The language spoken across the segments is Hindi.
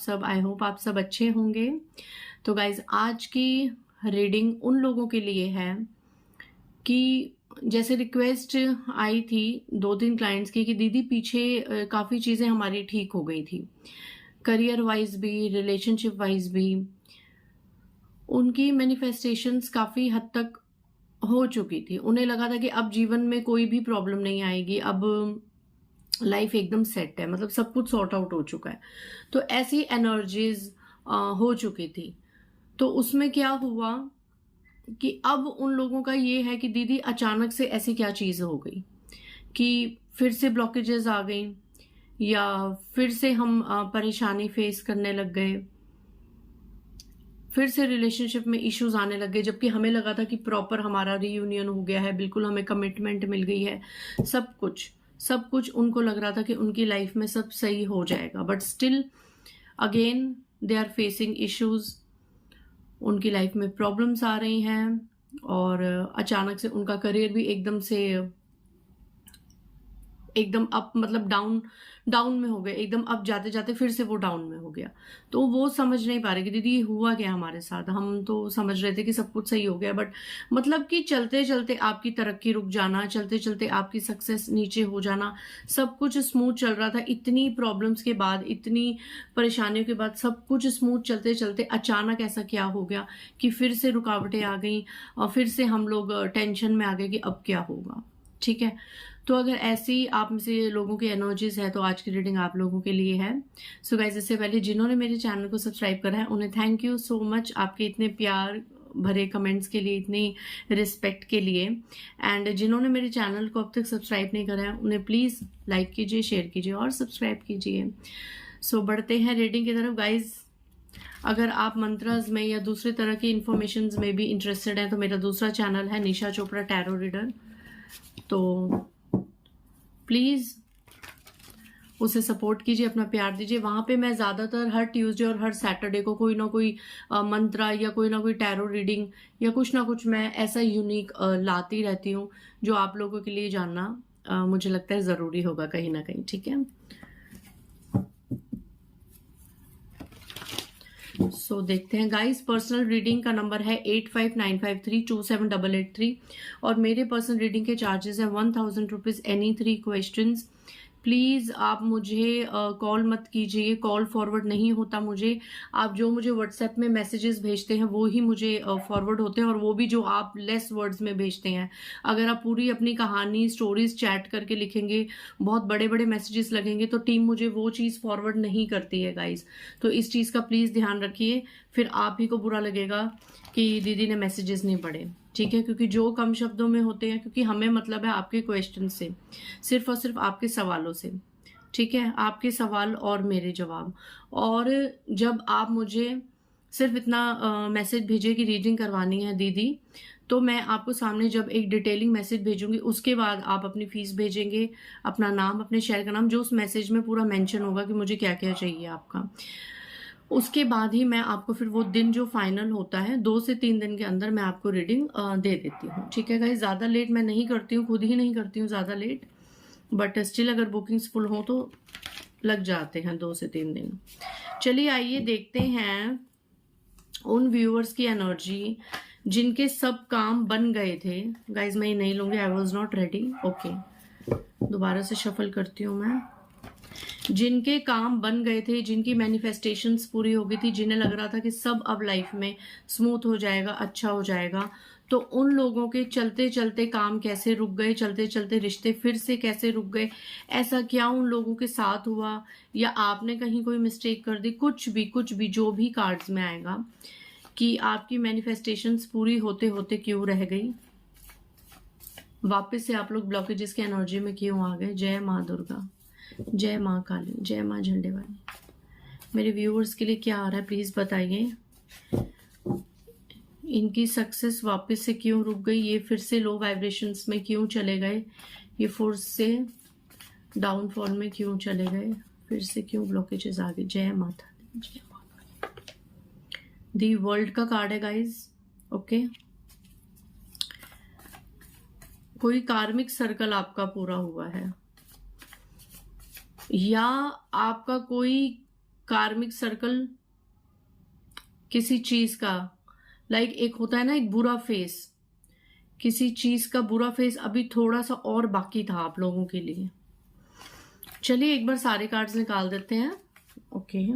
सब? आई होप आप सब अच्छे होंगे। तो गाइज आज की रीडिंग उन लोगों के लिए है कि जैसे रिक्वेस्ट आई थी 2-3 क्लाइंट्स की कि दीदी पीछे काफ़ी चीज़ें हमारी ठीक हो गई थी, करियर वाइज भी, रिलेशनशिप वाइज भी। उनकी मैनिफेस्टेशंस काफ़ी हद तक हो चुकी थी। उन्हें लगा था कि अब जीवन में कोई भी प्रॉब्लम नहीं आएगी, अब लाइफ एकदम सेट है, मतलब सब कुछ सॉर्ट आउट हो चुका है। तो ऐसी एनर्जीज हो चुकी थी। तो उसमें क्या हुआ कि अब उन लोगों का ये है कि दीदी अचानक से ऐसी क्या चीज हो गई कि फिर से ब्लॉकेजेस आ गई, या फिर से हम परेशानी फेस करने लग गए, फिर से रिलेशनशिप में इश्यूज आने लग गए, जबकि हमें लगा था कि प्रॉपर हमारा रीयूनियन हो गया है, बिल्कुल हमें कमिटमेंट मिल गई है, सब कुछ उनको लग रहा था कि उनकी लाइफ में सब सही हो जाएगा। But still again they are facing issues, उनकी लाइफ में प्रॉब्लम्स आ रही हैं, और अचानक से उनका करियर भी एकदम अप, मतलब डाउन में हो गया, एकदम अप जाते जाते फिर से वो डाउन में हो गया। तो वो समझ नहीं पा रहे कि दीदी हुआ क्या हमारे साथ। हम तो समझ रहे थे कि सब कुछ सही हो गया, बट मतलब कि चलते चलते आपकी तरक्की रुक जाना, चलते चलते आपकी सक्सेस नीचे हो जाना, सब कुछ स्मूथ चल रहा था, इतनी प्रॉब्लम्स के बाद, इतनी परेशानियों के बाद सब कुछ स्मूथ चलते चलते अचानक ऐसा क्या हो गया कि फिर से रुकावटें आ गई, और फिर से हम लोग टेंशन में आ गए कि अब क्या होगा। ठीक है, तो अगर ऐसी आप में से लोगों की एनर्जीज है तो आज की रीडिंग आप लोगों के लिए है। सो गाइस, इससे पहले जिन्होंने मेरे चैनल को सब्सक्राइब करा है उन्हें थैंक यू सो मच, आपके इतने प्यार भरे कमेंट्स के लिए, इतनी रिस्पेक्ट के लिए। एंड जिन्होंने मेरे चैनल को अब तक सब्सक्राइब नहीं करा है उन्हें प्लीज लाइक कीजिए, शेयर कीजिए और सब्सक्राइब कीजिए। सो बढ़ते हैं रीडिंग की तरफ। गाइज, अगर आप मंत्रास में या दूसरे तरह की इंफॉर्मेशन में भी इंटरेस्टेड हैं तो मेरा दूसरा चैनल है निशा चोपड़ा टैरो रीडर, तो प्लीज उसे सपोर्ट कीजिए, अपना प्यार दीजिए। वहां पे मैं ज्यादातर हर ट्यूसडे और हर सैटरडे को कोई ना कोई मंत्र या कोई ना कोई टैरो रीडिंग या कुछ ना कुछ मैं ऐसा यूनिक लाती रहती हूँ जो आप लोगों के लिए जानना मुझे लगता है जरूरी होगा कहीं ना कहीं। ठीक है, सो देखते हैं गाइस। पर्सनल रीडिंग का नंबर है 8595327883 और मेरे पर्सनल रीडिंग के चार्जेस हैं 1000 रुपीज एनी 3 क्वेश्चंस। प्लीज आप मुझे कॉल मत कीजिए, कॉल फॉरवर्ड नहीं होता मुझे। आप जो मुझे व्हाट्सएप में मैसेजेस भेजते हैं वो ही मुझे फॉरवर्ड होते हैं, और वो भी जो आप लेस वर्ड्स में भेजते हैं। अगर आप पूरी अपनी कहानी, स्टोरीज चैट करके लिखेंगे, बहुत बड़े बड़े मैसेजेस लगेंगे, तो टीम मुझे वो चीज फॉरवर्ड नहीं करती है गाइज। तो इस चीज का प्लीज ध्यान रखिए, फिर आप ही को बुरा लगेगा कि दीदी ने मैसेजेस नहीं पढ़े। ठीक है, क्योंकि जो कम शब्दों में होते हैं, क्योंकि हमें मतलब है आपके क्वेश्चन से, सिर्फ और सिर्फ आपके सवालों से। ठीक है, आपके सवाल और मेरे जवाब। और जब आप मुझे सिर्फ इतना मैसेज भेजिए कि रीडिंग करवानी है दीदी, तो मैं आपको सामने जब एक डिटेलिंग मैसेज भेजूंगी उसके बाद आप अपनी फीस भेजेंगे, अपना नाम, अपने शहर का नाम, जो उस मैसेज में पूरा मेंशन होगा कि मुझे क्या क्या चाहिए आपका। उसके बाद ही मैं आपको फिर वो दिन जो फाइनल होता है 2 से 3 दिन के अंदर मैं आपको रीडिंग दे देती हूँ। ठीक है गाइस, ज्यादा लेट मैं नहीं करती हूँ, खुद ही नहीं करती हूँ ज्यादा लेट, बट स्टिल अगर बुकिंग्स फुल हो तो लग जाते हैं 2 से 3 दिन। चलिए आइए देखते हैं उन व्यूअर्स की एनर्जी जिनके सब काम बन गए थे। गाइज मैं ये नहीं लूंगी, I was not ready. Okay, दोबारा से शफल करती हूँ मैं। जिनके काम बन गए थे, जिनकी मैनिफेस्टेशंस पूरी हो गई थी, जिन्हें लग रहा था कि सब अब लाइफ में स्मूथ हो जाएगा, अच्छा हो जाएगा, तो उन लोगों के चलते चलते काम कैसे रुक गए, चलते चलते रिश्ते फिर से कैसे रुक गए, ऐसा क्या उन लोगों के साथ हुआ, या आपने कहीं कोई मिस्टेक कर दी, कुछ भी जो भी कार्ड्स में आएगा कि आपकी मैनिफेस्टेशंस पूरी होते होते क्यों रह गई, वापस से आप लोग ब्लॉकेजेस की एनर्जी में क्यों आ गए। जय माँ दुर्गा, जय माँ काली, जय माँ झंडे वाली। मेरे व्यूअर्स के लिए क्या आ रहा है प्लीज बताइए। इनकी सक्सेस वापस से क्यों रुक गई, ये फिर से लो वाइब्रेशंस में क्यों चले गए, ये फोर्स से डाउनफॉल में क्यों चले गए, फिर से क्यों ब्लॉकेजेस आ गए। जय माता दी, जय माता दी वर्ल्ड का कार्ड है गाइज। ओके, कोई कार्मिक सर्कल आपका पूरा हुआ है, या आपका कोई कार्मिक सर्कल किसी चीज का, लाइक एक होता है ना एक बुरा फेस, किसी चीज का बुरा फेस अभी थोड़ा सा और बाकी था आप लोगों के लिए। चलिए एक बार सारे कार्ड्स निकाल देते हैं। Okay,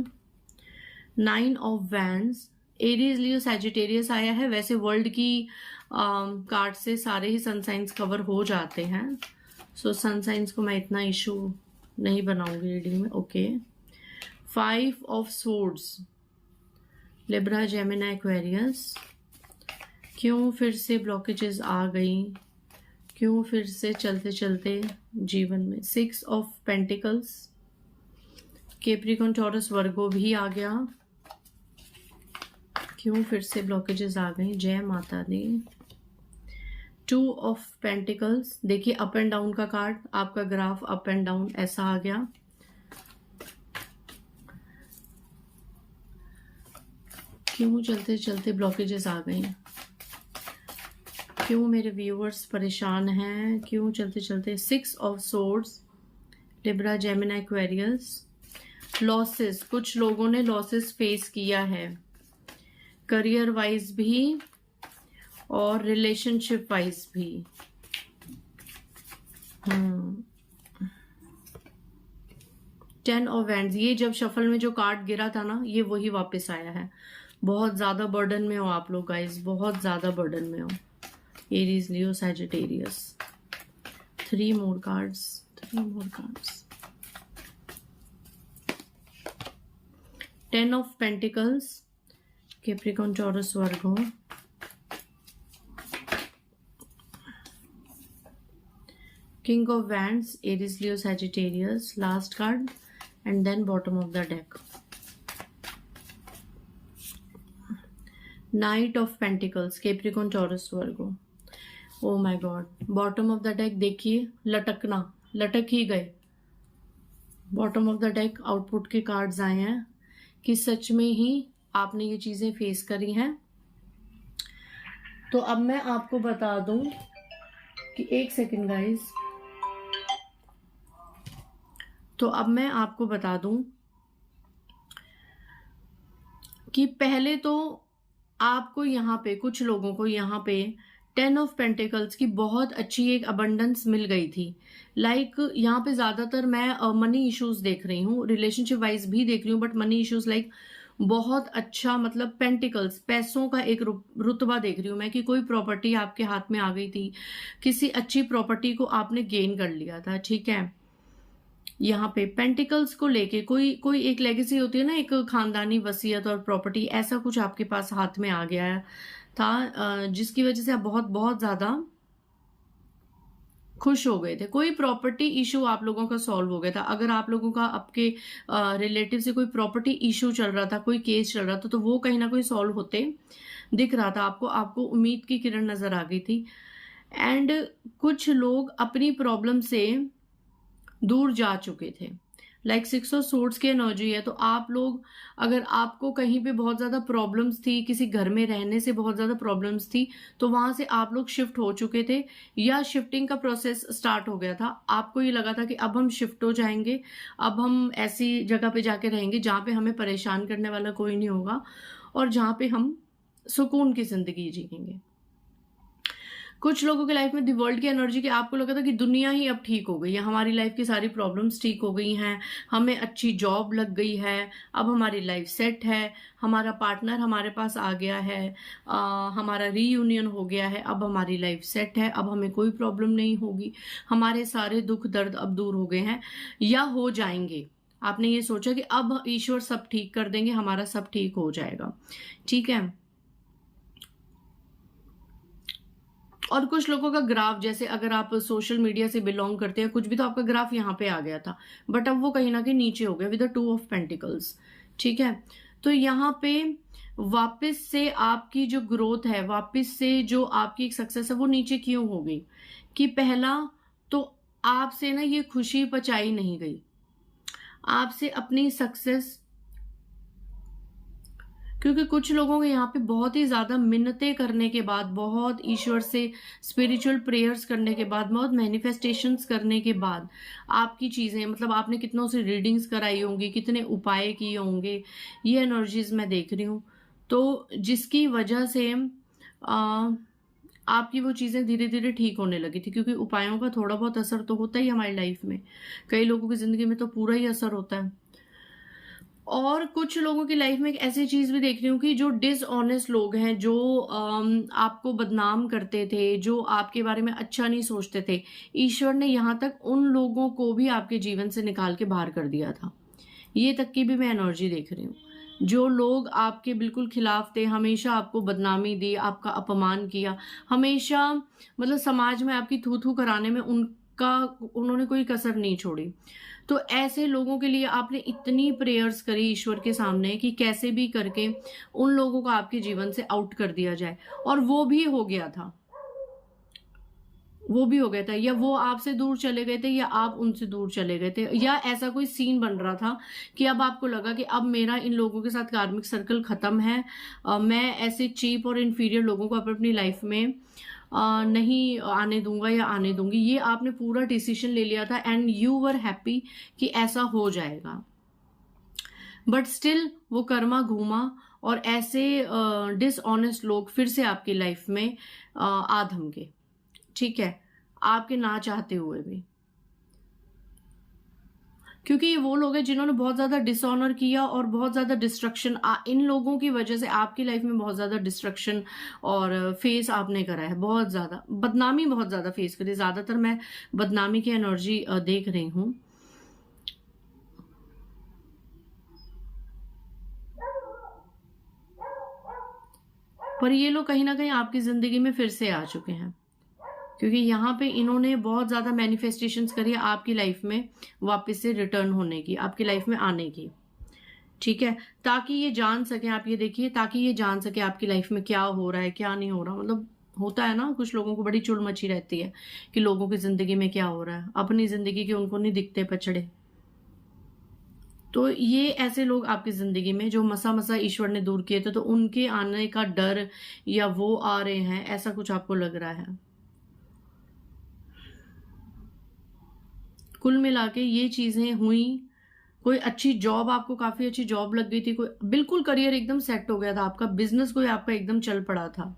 9 of wands, Aries Leo Sagittarius आया है। वैसे वर्ल्ड की कार्ड से सारे ही सन साइंस कवर हो जाते हैं, सो सन साइंस को मैं इतना इशू नहीं बनाऊंगी रीडिंग में। Okay, 5 of swords, Libra, Gemini, Aquarius. क्यों फिर से ब्लॉकेजेस आ गई, क्यों फिर से चलते चलते जीवन में। 6 ऑफ पेंटिकल्स, कैप्रिकॉर्न, टॉरस, वर्गो भी आ गया। क्यों फिर से ब्लॉकेजेस आ गई, जय माता दी। 2 ऑफ पेंटिकल्स, देखिए अप एंड डाउन का कार्ड, आपका ग्राफ अप एंड डाउन ऐसा आ गया। क्यों चलते चलते ब्लॉकेजेस आ गई, क्यों मेरे व्यूअर्स परेशान हैं, क्यों चलते चलते। 6 of swords, Libra, Gemini, Aquarius. Losses, कुछ लोगों ने लॉसेस फेस किया है, करियर वाइज भी और रिलेशनशिप वाइज भी। 10 ऑफ वैंड्स, ये जब शफल में जो कार्ड गिरा था ना, ये वही वापस आया है। बहुत ज्यादा बर्डन में हो आप लोग गाइस, बहुत ज्यादा बर्डन में हो। Aries, Leo, Sagittarius. 3 more cards, 3 more cards। 10 of Pentacles, Capricorn, Taurus, Virgo। King of Wands, Aries, Leo, Sagittarius, last card, and then bottom of the deck। Knight of Pentacles, Capricorn, Taurus, Virgo। Oh my God, bottom of the deck देखिए, लटकना, लटक ही गए। Bottom of the deck output के कार्ड्स आए हैं कि सच में ही आपने ये चीजें फेस करी हैं। तो अब मैं आपको बता दूं कि एक सेकेंड गाइस, तो अब मैं आपको बता दूं कि पहले तो आपको यहाँ पे, कुछ लोगों को यहाँ पे 10 ऑफ पेंटिकल्स की बहुत अच्छी एक अबंडेंस मिल गई थी। लाइक यहाँ पे ज्यादातर मैं मनी इश्यूज देख रही हूँ, रिलेशनशिप वाइज भी देख रही हूँ, बट मनी इश्यूज लाइक बहुत अच्छा, मतलब पेंटिकल्स, पैसों का एक रुतबा देख रही हूँ मैं कि कोई प्रॉपर्टी आपके हाथ में आ गई थी, किसी अच्छी प्रॉपर्टी को आपने गेन कर लिया था। ठीक है, यहाँ पे पेंटिकल्स को लेके कोई एक लेगेसी होती है ना, एक खानदानी वसीयत और प्रॉपर्टी, ऐसा कुछ आपके पास हाथ में आ गया था, जिसकी वजह से आप बहुत बहुत ज्यादा खुश हो गए थे। कोई प्रॉपर्टी इशू आप लोगों का सॉल्व हो गया था। अगर आप लोगों का आपके रिलेटिव से कोई प्रॉपर्टी इशू चल रहा था, कोई केस चल रहा था, तो वो कहीं ना कहीं सॉल्व होते दिख रहा था आपको उम्मीद की किरण नजर आ गई थी। एंड कुछ लोग अपनी प्रॉब्लम से दूर जा चुके थे। लाइक 6 ऑफ सोर्ड्स की एनर्जी है, तो आप लोग, अगर आपको कहीं पे बहुत ज्यादा प्रॉब्लम्स थी, किसी घर में रहने से बहुत ज्यादा प्रॉब्लम्स थी, तो वहां से आप लोग शिफ्ट हो चुके थे या शिफ्टिंग का प्रोसेस स्टार्ट हो गया था। आपको ये लगा था कि अब हम शिफ्ट हो जाएंगे, अब हम ऐसी जगह पे जाके रहेंगे जहां पे हमें परेशान करने वाला कोई नहीं होगा और जहां पे हम सुकून की जिंदगी जिएंगे। कुछ लोगों के लाइफ में दी वर्ल्ड की एनर्जी की आपको लगा था कि दुनिया ही अब ठीक हो गई है, हमारी लाइफ की सारी प्रॉब्लम्स ठीक हो गई हैं, हमें अच्छी जॉब लग गई है, अब हमारी लाइफ सेट है, हमारा पार्टनर हमारे पास आ गया है, हमारा रीयूनियन हो गया है, अब हमारी लाइफ सेट है, अब हमें कोई प्रॉब्लम नहीं होगी, हमारे सारे दुख दर्द अब दूर हो गए हैं या हो जाएंगे। आपने ये सोचा कि अब ईश्वर सब ठीक कर देंगे, हमारा सब ठीक हो जाएगा। ठीक है, और कुछ लोगों का ग्राफ, जैसे अगर आप सोशल मीडिया से बिलोंग करते हैं कुछ भी, तो आपका ग्राफ यहाँ पे आ गया था, बट अब वो कहीं ना कहीं नीचे हो गया विद द 2 ऑफ पेंटिकल्स। ठीक है, तो यहाँ पे वापस से आपकी जो ग्रोथ है, वापस से जो आपकी एक सक्सेस है, वो नीचे क्यों हो गई कि पहला तो आपसे ना ये खुशी पचाई नहीं गई, आपसे अपनी सक्सेस, क्योंकि कुछ लोगों के यहाँ पे बहुत ही ज़्यादा मिन्नतें करने के बाद, बहुत ईश्वर से स्पिरिचुअल प्रेयर्स करने के बाद, बहुत मैनिफेस्टेशंस करने के बाद आपकी चीज़ें, मतलब आपने कितनों से रीडिंग्स कराई होंगी, कितने उपाय किए होंगे, ये एनर्जीज मैं देख रही हूँ। तो जिसकी वजह से आपकी वो चीज़ें धीरे धीरे ठीक होने लगी थी, क्योंकि उपायों का थोड़ा बहुत असर तो होता ही है हमारी लाइफ में। कई लोगों की ज़िंदगी में तो पूरा ही असर होता है। और कुछ लोगों की लाइफ में एक ऐसी चीज भी देख रही हूँ कि जो डिसऑनेस्ट लोग हैं, जो आपको बदनाम करते थे, जो आपके बारे में अच्छा नहीं सोचते थे, ईश्वर ने यहाँ तक उन लोगों को भी आपके जीवन से निकाल के बाहर कर दिया था। ये तक की भी मैं एनर्जी देख रही हूँ। जो लोग आपके बिल्कुल खिलाफ थे, हमेशा आपको बदनामी दी, आपका अपमान किया, हमेशा मतलब समाज में आपकी थू थू कराने में उन्होंने कोई कसर नहीं छोड़ी। तो ऐसे लोगों के लिए आपने इतनी प्रेयर्स करी ईश्वर के सामने कि कैसे भी करके उन लोगों को आपके जीवन से आउट कर दिया जाए, और वो भी हो गया था। वो भी हो गया था, या वो आपसे दूर चले गए थे, या आप उनसे दूर चले गए थे, या ऐसा कोई सीन बन रहा था कि अब आपको लगा कि अब मेरा इन लोगों के साथ कार्मिक सर्कल खत्म है। मैं ऐसे चीप और इन्फीरियर लोगों को अपनी लाइफ में नहीं आने दूंगा या आने दूंगी। ये आपने पूरा डिसीजन ले लिया था एंड यू वर हैप्पी कि ऐसा हो जाएगा, बट स्टिल वो कर्मा घूमा और ऐसे डिसऑनेस्ट लोग फिर से आपकी लाइफ में आ धमके, ठीक है, आपके ना चाहते हुए भी। क्योंकि ये वो लोग हैं जिन्होंने बहुत ज्यादा डिसऑनर किया और बहुत ज्यादा डिस्ट्रक्शन, इन लोगों की वजह से आपकी लाइफ में बहुत ज्यादा डिस्ट्रक्शन और फेस आपने करा है, बहुत ज्यादा बदनामी, बहुत ज्यादा फेस करी। ज्यादातर मैं बदनामी की एनर्जी देख रही हूं। पर ये लोग कहीं ना कहीं आपकी जिंदगी में फिर से आ चुके हैं, क्योंकि यहाँ पे इन्होंने बहुत ज्यादा मैनिफेस्टेशंस करी है आपकी लाइफ में वापस से रिटर्न होने की, आपकी लाइफ में आने की, ठीक है, ताकि ये जान सके, आप ये देखिए, ताकि ये जान सके आपकी लाइफ में क्या हो रहा है, क्या नहीं हो रहा। मतलब होता है ना, कुछ लोगों को बड़ी चुल मची रहती है कि लोगों की जिंदगी में क्या हो रहा है, अपनी जिंदगी के उनको नहीं दिखते पचड़े। तो ये ऐसे लोग आपकी जिंदगी में जो मसा मसा ईश्वर ने दूर किए थे, तो उनके आने का डर या वो आ रहे हैं, ऐसा कुछ आपको लग रहा है। कुल मिला के ये चीजें हुई। कोई अच्छी जॉब, आपको काफी अच्छी जॉब लग गई थी, कोई बिल्कुल करियर एकदम सेट हो गया था, आपका बिजनेस कोई आपका एकदम चल पड़ा था,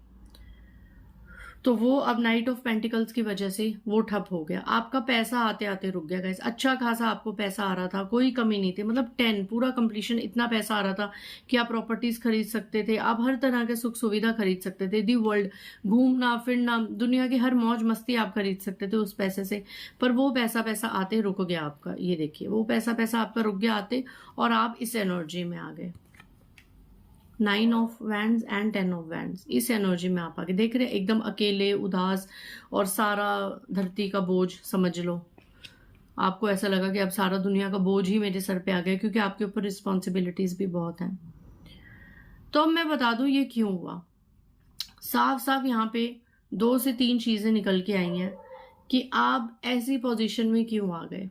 तो वो अब नाइट ऑफ पेंटिकल्स की वजह से वो ठप हो गया। आपका पैसा आते आते रुक गया गाइस। अच्छा खासा आपको पैसा आ रहा था, कोई कमी नहीं थी, मतलब 10 पूरा कंप्लीशन, इतना पैसा आ रहा था कि आप प्रॉपर्टीज खरीद सकते थे, आप हर तरह के सुख सुविधा खरीद सकते थे, दी वर्ल्ड, घूमना फिरना, दुनिया की हर मौज मस्ती आप खरीद सकते थे उस पैसे से। पर वो पैसा आते रुक गया आपका। ये देखिए, वो पैसा आपका रुक गया आते, और आप इस एनर्जी में आ गए। 9 of wands and 10 of wands, इस एनर्जी में आप आगे देख रहे हैं, एकदम अकेले, उदास, और सारा धरती का बोझ समझ लो। आपको ऐसा लगा कि अब सारा दुनिया का बोझ ही मेरे सर पे आ गया, क्योंकि आपके ऊपर रिस्पॉन्सिबिलिटीज भी बहुत हैं। तो अब मैं बता दूं ये क्यों हुआ। साफ साफ यहाँ पे 2 से 3 चीजें निकल के आई हैं कि आप ऐसी पोजीशन में क्यों आ गए,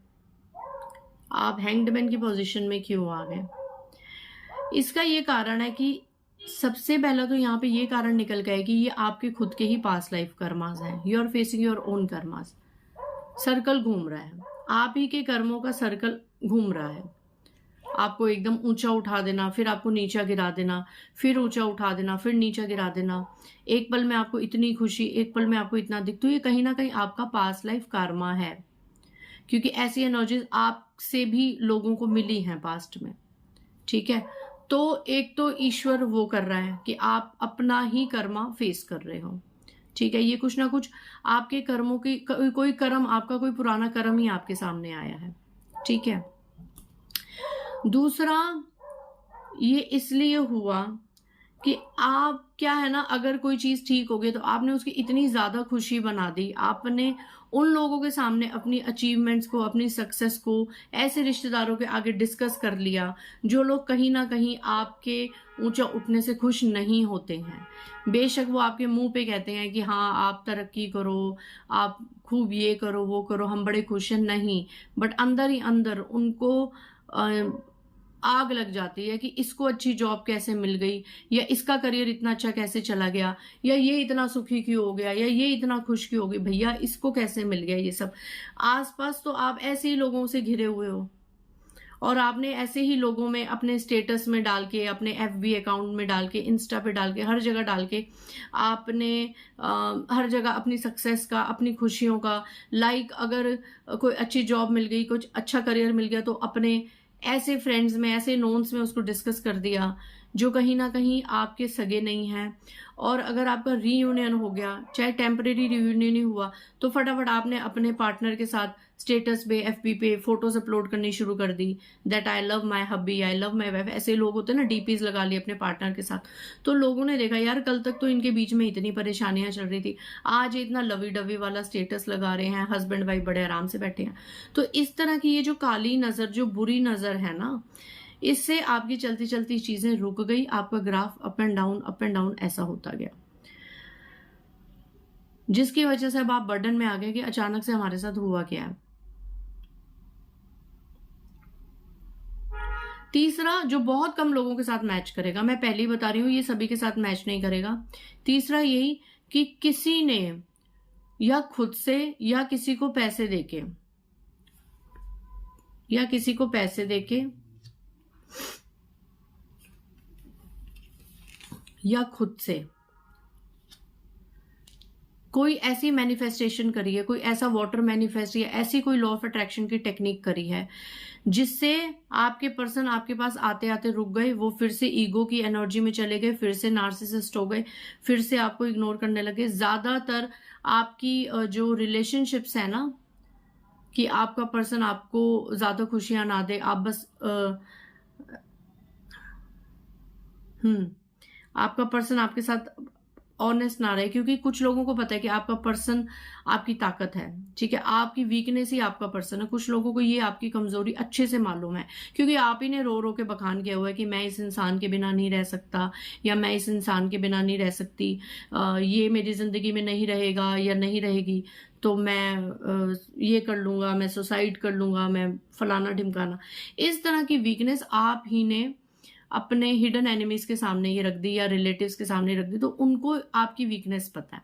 आप हैंग्ड मैन की पोजीशन में क्यों आ गए। इसका ये कारण है कि सबसे पहला तो यहाँ पे ये कारण निकल गया है कि ये आपके खुद के ही पास्ट लाइफ कर्मास हैं। You are facing your own karmas. Circle घूम रहा है, आप ही के कर्मों का सर्कल घूम रहा है। आपको एकदम ऊंचा उठा देना, फिर आपको नीचा गिरा देना, फिर ऊंचा उठा देना, फिर नीचा गिरा देना। एक पल में आपको इतनी खुशी, एक पल में आपको इतना दुख। तो ये कहीं ना कहीं आपका पास्ट लाइफ कर्मा है, क्योंकि ऐसी एनर्जीज आपसे भी लोगों को मिली हैं पास्ट में, ठीक है। तो एक तो ईश्वर वो कर रहा है कि आप अपना ही कर्मा फेस कर रहे हो, ठीक है। ये कुछ ना कुछ आपके कर्मों की, कोई कर्म आपका, कोई पुराना कर्म ही आपके सामने आया है, ठीक है। दूसरा, ये इसलिए हुआ कि आप क्या है ना, अगर कोई चीज ठीक हो गई तो आपने उसकी इतनी ज्यादा खुशी बना दी, आपने उन लोगों के सामने अपनी अचीवमेंट्स को, अपनी सक्सेस को ऐसे रिश्तेदारों के आगे डिस्कस कर लिया जो लोग कहीं ना कहीं आपके ऊंचा उठने से खुश नहीं होते हैं। बेशक वो आपके मुंह पे कहते हैं कि हाँ आप तरक्की करो, आप खूब ये करो वो करो, हम बड़े खुश हैं, नहीं, बट अंदर ही अंदर उनको आग लग जाती है कि इसको अच्छी जॉब कैसे मिल गई, या इसका करियर इतना अच्छा कैसे चला गया, या ये इतना सुखी क्यों हो गया, या ये इतना खुश क्यों हो गई, भैया इसको कैसे मिल गया ये सब। आसपास तो आप ऐसे ही लोगों से घिरे हुए हो, और आपने ऐसे ही लोगों में अपने स्टेटस में डाल के, अपने एफबी अकाउंट में डाल के, इंस्टा पे डाल के, हर जगह डाल के आपने हर जगह अपनी सक्सेस का, अपनी खुशियों का, लाइक अगर कोई अच्छी जॉब मिल गई, कुछ अच्छा करियर मिल गया, तो अपने ऐसे फ्रेंड्स में, ऐसे नोन्स में उसको डिस्कस कर दिया जो कहीं ना कहीं आपके सगे नहीं हैं। और अगर आपका रीयूनियन हो गया, चाहे टेम्परेरी रीयूनियन ही हुआ, तो फटाफट आपने अपने पार्टनर के साथ स्टेटस पे, एफबी पे फोटोज अपलोड करनी शुरू कर दी, that I love my hubby, I love my wife. ऐसे लोग होते हैं ना, डीपीज लगा लिए अपने पार्टनर के साथ। तो लोगों ने देखा यार कल तक तो इनके बीच में इतनी परेशानियां चल रही थी, आज इतना लवी डवी वाला स्टेटस लगा रहे हैं, हस्बैंड वाइफ बड़े आराम से बैठे हैं। तो इस तरह की ये जो काली नजर, जो बुरी नजर है ना, इससे आपकी चलती चलती चीजें रुक गई, आपका ग्राफ अप एंड डाउन ऐसा होता गया, जिसकी वजह से अब आप बर्डन में आ गए कि अचानक से हमारे साथ हुआ क्या है। तीसरा, जो बहुत कम लोगों के साथ मैच करेगा, मैं पहले ही बता रही हूं ये सभी के साथ मैच नहीं करेगा। तीसरा यही कि किसी ने या खुद से या किसी को पैसे देके, या खुद से कोई ऐसी मैनिफेस्टेशन करी है, कोई ऐसा वाटर मैनिफेस्ट या ऐसी कोई लॉ ऑफ अट्रैक्शन की टेक्निक करी है जिससे आपके पर्सन आपके पास आते आते रुक गए, वो फिर से ईगो की एनर्जी में चले गए, फिर से नार्सिसिस्ट हो गए, फिर से आपको इग्नोर करने लगे। ज्यादातर आपकी जो रिलेशनशिप्स है ना, कि आपका पर्सन आपको ज्यादा खुशियां ना दे, आप बस आपका पर्सन आपके साथ ऑनेस्ट ना रहे, क्योंकि कुछ लोगों को पता है कि आपका पर्सन आपकी ताकत है, ठीक है, आपकी वीकनेस ही आपका पर्सन है। कुछ लोगों को ये आपकी कमजोरी अच्छे से मालूम है, क्योंकि आप ही ने रो रो के बखान किया हुआ है कि मैं इस इंसान के बिना नहीं रह सकता, या मैं इस इंसान के बिना नहीं रह सकती, ये मेरी जिंदगी में नहीं रहेगा या नहीं रहेगी तो मैं ये कर लूंगा, मैं सुसाइड कर लूंगा, मैं फलाना ढिमकाना। इस तरह की वीकनेस आप ही ने अपने हिडन एनिमीज के सामने ये रख दी, या रिलेटिव्स के सामने रख दी, तो उनको आपकी वीकनेस पता है।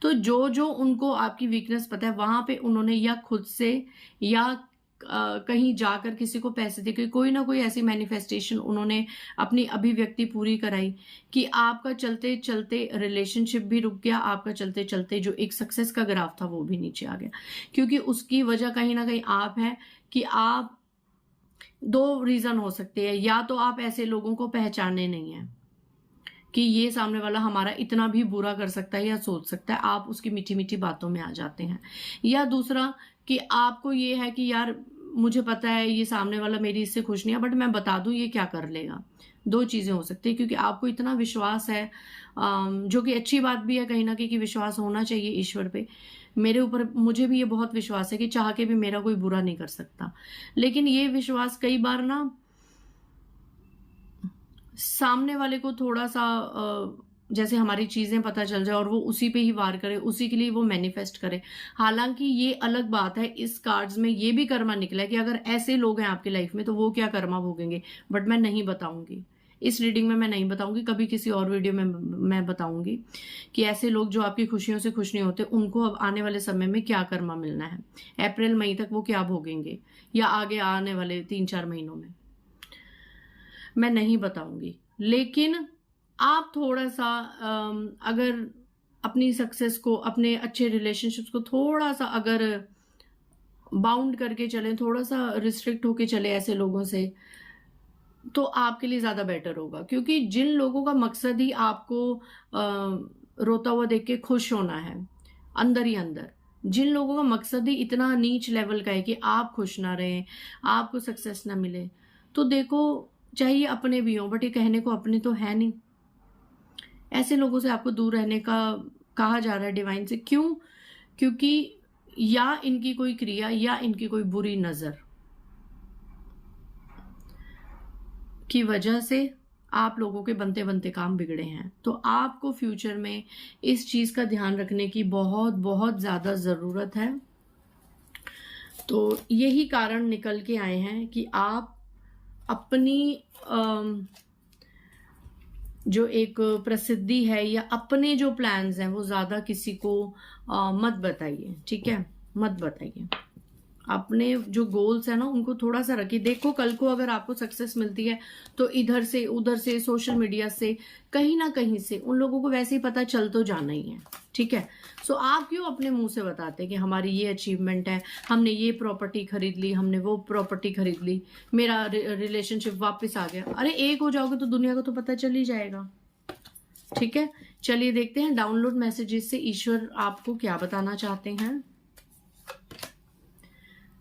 तो जो जो उनको आपकी वीकनेस पता है, वहां पे उन्होंने या खुद से या कहीं जाकर किसी को पैसे देकर कोई ना कोई ऐसी मैनिफेस्टेशन उन्होंने अपनी अभिव्यक्ति पूरी कराई कि आपका चलते चलते रिलेशनशिप भी रुक गया, आपका चलते चलते जो एक सक्सेस का ग्राफ था वो भी नीचे आ गया। क्योंकि उसकी वजह कहीं ना कहीं आप है कि आप, दो रीजन हो सकते हैं, या तो आप ऐसे लोगों को पहचाने नहीं है कि ये सामने वाला हमारा इतना भी बुरा कर सकता है या सोच सकता है, आप उसकी मीठी मीठी बातों में आ जाते हैं। या दूसरा कि आपको ये है कि यार मुझे पता है ये सामने वाला मेरी इससे खुश नहीं है, बट मैं बता दूं ये क्या कर लेगा। दो चीजें हो सकती है, क्योंकि आपको इतना विश्वास है, जो कि अच्छी बात भी है कहीं ना कहीं कि विश्वास होना चाहिए ईश्वर पे। मेरे ऊपर, मुझे भी ये बहुत विश्वास है कि चाह के भी मेरा कोई बुरा नहीं कर सकता, लेकिन ये विश्वास कई बार ना सामने वाले को थोड़ा सा जैसे हमारी चीजें पता चल जाए और वो उसी पे ही वार करे, उसी के लिए वो मैनिफेस्ट करे। हालांकि ये अलग बात है, इस कार्ड्स में ये भी कर्मा निकला है कि अगर ऐसे लोग हैं आपकी लाइफ में तो वो क्या कर्मा भोगेंगे, बट मैं नहीं बताऊंगी इस रीडिंग में, मैं नहीं बताऊंगी, कभी किसी और वीडियो में मैं बताऊंगी कि ऐसे लोग जो आपकी खुशियों से खुश नहीं होते उनको अब आने वाले समय में क्या कर्मा मिलना है, अप्रैल मई तक वो क्या भोगेंगे, या आगे आने वाले 3-4 महीनों में, मैं नहीं बताऊंगी। लेकिन आप थोड़ा सा अगर अपनी सक्सेस को, अपने अच्छे रिलेशनशिप्स को थोड़ा सा अगर बाउंड करके चलें, थोड़ा सा रिस्ट्रिक्ट होके चले ऐसे लोगों से, तो आपके लिए ज्यादा बेटर होगा। क्योंकि जिन लोगों का मकसद ही आपको रोता हुआ देख के खुश होना है अंदर ही अंदर, जिन लोगों का मकसद ही इतना नीच लेवल का है कि आप खुश ना रहें, आपको सक्सेस ना मिले, तो देखो चाहे ये अपने भी हो, बट ये कहने को अपने तो है नहीं। ऐसे लोगों से आपको दूर रहने का कहा जा रहा है डिवाइन से। क्यों? क्योंकि या इनकी कोई क्रिया या इनकी कोई बुरी नजर की वजह से आप लोगों के बनते बनते काम बिगड़े हैं। तो आपको फ्यूचर में इस चीज का ध्यान रखने की बहुत बहुत ज्यादा जरूरत है। तो यही कारण निकल के आए हैं कि आप अपनी जो एक प्रसिद्धि है या अपने जो प्लान्स हैं वो ज्यादा किसी को मत बताइए, ठीक है, मत बताइए। अपने जो गोल्स है ना उनको थोड़ा सा रखिए। देखो कल को अगर आपको सक्सेस मिलती है तो इधर से उधर से सोशल मीडिया से कहीं ना कहीं से उन लोगों को वैसे ही पता चल तो जाना ही है, ठीक है। सो आप क्यों अपने मुंह से बताते हैं कि हमारी ये अचीवमेंट है, हमने ये प्रॉपर्टी खरीद ली, हमने वो प्रॉपर्टी खरीद ली, मेरा रिलेशनशिप वापस आ गया। अरे एक हो जाओगे तो दुनिया को तो पता चल ही जाएगा, ठीक है। चलिए देखते हैं डाउनलोड मैसेजेस से ईश्वर आपको क्या बताना चाहते हैं।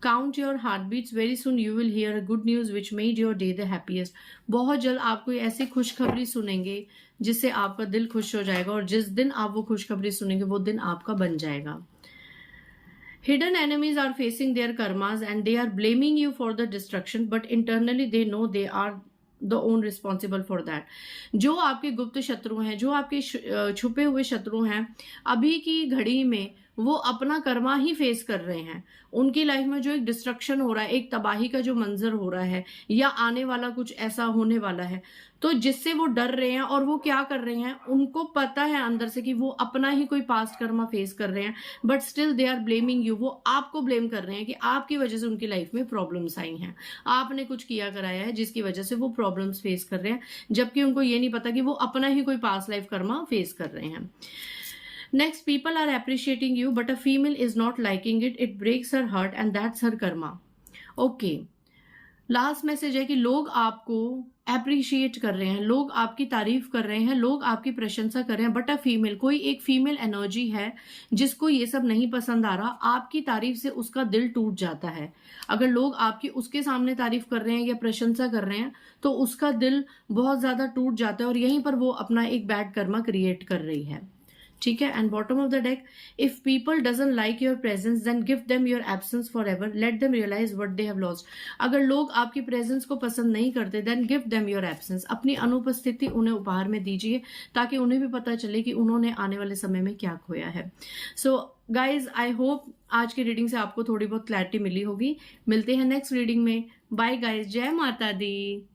Count your heartbeats. Very soon you will hear a good news which made your day the happiest. बहुत जल्द आप कोई ऐसी खुशखबरी सुनेंगे जिससे आपका दिल खुश हो जाएगा, और जिस दिन आप वो खुशखबरी सुनेंगे वो दिन आपका बन जाएगा। Hidden enemies are facing their karmas and they are blaming you for the destruction, but internally they know they are the own responsible for that. जो आपके गुप्त शत्रु हैं, जो आपके छुपे हुए शत्रु हैं, अभी की घड़ी में वो अपना कर्मा ही फेस कर रहे हैं। उनकी लाइफ में जो एक डिस्ट्रक्शन हो रहा है, एक तबाही का जो मंजर हो रहा है, या आने वाला कुछ ऐसा होने वाला है, तो जिससे वो डर रहे हैं। और वो क्या कर रहे हैं, उनको पता है अंदर से कि वो अपना ही कोई पास्ट कर्मा फेस कर रहे हैं, but still they are blaming you. वो आपको ब्लेम कर रहे हैं कि आपकी वजह से उनकी लाइफ में प्रॉब्लम्स आई हैं, आपने कुछ किया कराया है जिसकी वजह से वो प्रॉब्लम्स फेस कर रहे हैं, जबकि उनको ये नहीं पता कि वो अपना ही कोई पास्ट लाइफ कर्मा फेस कर रहे हैं। Next, people are appreciating you, but a female is not liking it. It breaks her heart and that's her karma. Okay. Last message है कि लोग आपको अप्रिशिएट कर रहे हैं, लोग आपकी तारीफ कर रहे हैं, लोग आपकी प्रशंसा कर रहे हैं, बट अ फीमेल, कोई एक फीमेल एनर्जी है जिसको ये सब नहीं पसंद आ रहा। आपकी तारीफ से उसका दिल टूट जाता है। अगर लोग आपकी उसके सामने तारीफ कर रहे हैं या प्रशंसा कर रहे हैं तो उसका दिल बहुत ज्यादा टूट जाता है, और यहीं पर वो अपना एक बैड कर्मा क्रिएट कर रही है, ठीक है। And bottom of the deck, if people doesn't like your presence then give them your absence forever, let them realise what they have lost. अगर लोग आपकी प्रेजेंस को पसंद नहीं करते then give them your absence, अपनी अनुपस्थिति उन्हें उपहार में दीजिए ताकि उन्हें भी पता चले कि उन्होंने आने वाले समय में क्या खोया है। सो गाइज, आई होप आज की रीडिंग से आपको थोड़ी बहुत क्लैरिटी मिली होगी। मिलते हैं नेक्स्ट रीडिंग में। बाय गाइज, जय माता दी।